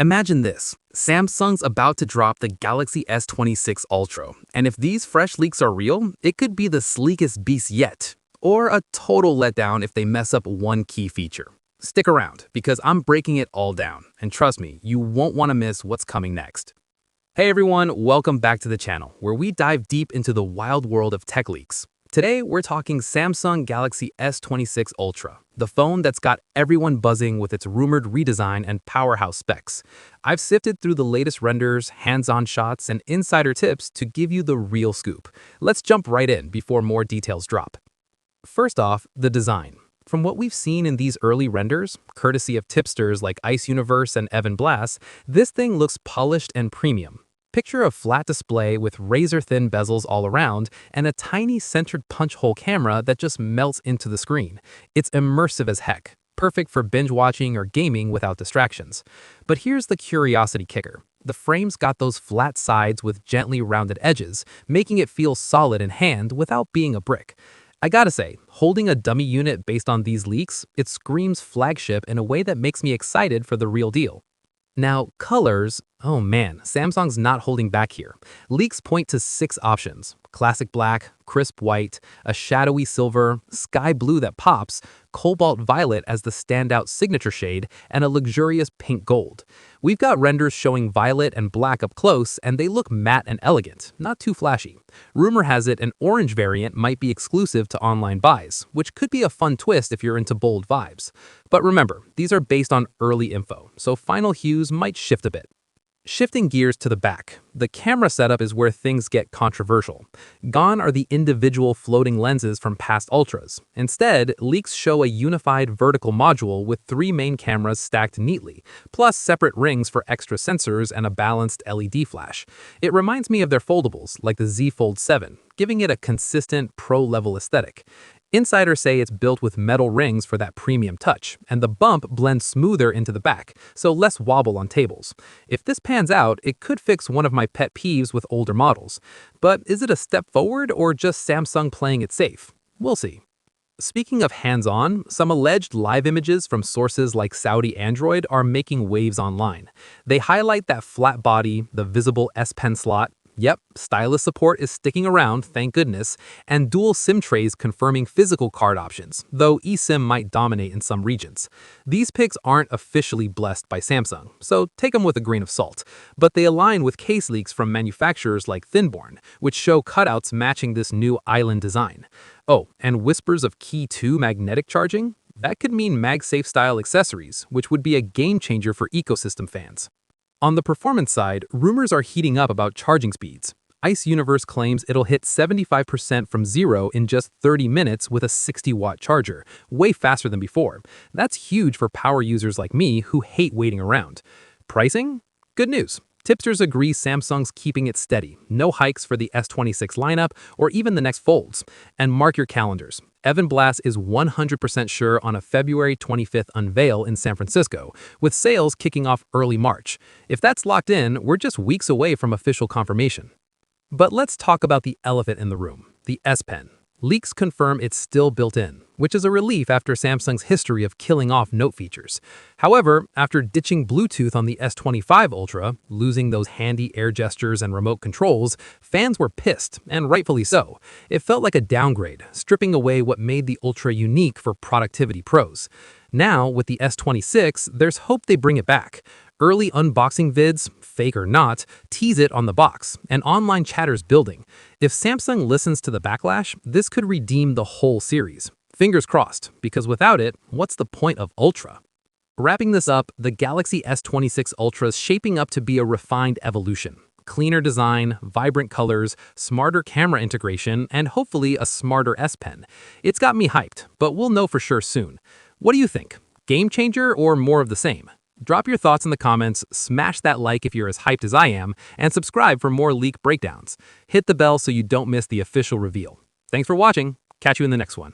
Imagine this. Samsung's about to drop the Galaxy S26 Ultra, and if these fresh leaks are real, it could be the sleekest beast yet, or a total letdown if they mess up one key feature. Stick around, because I'm breaking it all down, and trust me, you won't want to miss what's coming next. Hey everyone, welcome back to the channel, where we dive deep into the wild world of tech leaks. Today, we're talking Samsung Galaxy S26 Ultra, the phone that's got everyone buzzing with its rumored redesign and powerhouse specs. I've sifted through the latest renders, hands-on shots, and insider tips to give you the real scoop. Let's jump right in before more details drop. First off, the design. From what we've seen in these early renders, courtesy of tipsters like Ice Universe and Evan Blass, this thing looks polished and premium. Picture a flat display with razor-thin bezels all around and a tiny centered punch-hole camera that just melts into the screen. It's immersive as heck, perfect for binge-watching or gaming without distractions. But here's the curiosity kicker. The frame's got those flat sides with gently rounded edges, making it feel solid in hand without being a brick. I gotta say, holding a dummy unit based on these leaks, it screams flagship in a way that makes me excited for the real deal. Now, colors, oh man, Samsung's not holding back here. Leaks point to 6 options: classic black, crisp white, a shadowy silver, sky blue that pops, cobalt violet as the standout signature shade, and a luxurious pink gold. We've got renders showing violet and black up close, and they look matte and elegant, not too flashy. Rumor has it an orange variant might be exclusive to online buys, which could be a fun twist if you're into bold vibes. But remember, these are based on early info, so final hues might shift a bit. Shifting gears to the back, the camera setup is where things get controversial. Gone are the individual floating lenses from past Ultras. Instead, leaks show a unified vertical module with 3 main cameras stacked neatly, plus separate rings for extra sensors and a balanced LED flash. It reminds me of their foldables, like the Z Fold 7, giving it a consistent pro-level aesthetic. Insiders say it's built with metal rings for that premium touch, and the bump blends smoother into the back, so less wobble on tables. If this pans out, it could fix one of my pet peeves with older models. But is it a step forward or just Samsung playing it safe? We'll see. Speaking of hands-on, some alleged live images from sources like Saudi Android are making waves online. They highlight that flat body, the visible S Pen slot. Yep, stylus support is sticking around, thank goodness, and dual SIM trays confirming physical card options, though eSIM might dominate in some regions. These pics aren't officially blessed by Samsung, so take them with a grain of salt, but they align with case leaks from manufacturers like Thinborn, which show cutouts matching this new island design. Oh, and whispers of Key 2 magnetic charging? That could mean MagSafe-style accessories, which would be a game-changer for ecosystem fans. On the performance side, rumors are heating up about charging speeds. Ice Universe claims it'll hit 75% from zero in just 30 minutes with a 60-watt charger, way faster than before. That's huge for power users like me who hate waiting around. Pricing? Good news. Tipsters agree Samsung's keeping it steady, no hikes for the S26 lineup or even the next folds. And mark your calendars. Evan Blass is 100% sure on a February 25th unveil in San Francisco, with sales kicking off early March. If that's locked in, we're just weeks away from official confirmation. But let's talk about the elephant in the room, the S Pen. Leaks confirm it's still built in, which is a relief after Samsung's history of killing off note features. However, after ditching Bluetooth on the S25 Ultra, losing those handy air gestures and remote controls, fans were pissed, and rightfully so. It felt like a downgrade, stripping away what made the Ultra unique for productivity pros. Now, with the S26, there's hope they bring it back. Early unboxing vids, fake or not, tease it on the box, and online chatter's building. If Samsung listens to the backlash, this could redeem the whole series. Fingers crossed, because without it, what's the point of Ultra? Wrapping this up, the Galaxy S26 Ultra is shaping up to be a refined evolution. Cleaner design, vibrant colors, smarter camera integration, and hopefully a smarter S Pen. It's got me hyped, but we'll know for sure soon. What do you think? Game changer or more of the same? Drop your thoughts in the comments, smash that like if you're as hyped as I am, and subscribe for more leak breakdowns. Hit the bell so you don't miss the official reveal. Thanks for watching. Catch you in the next one.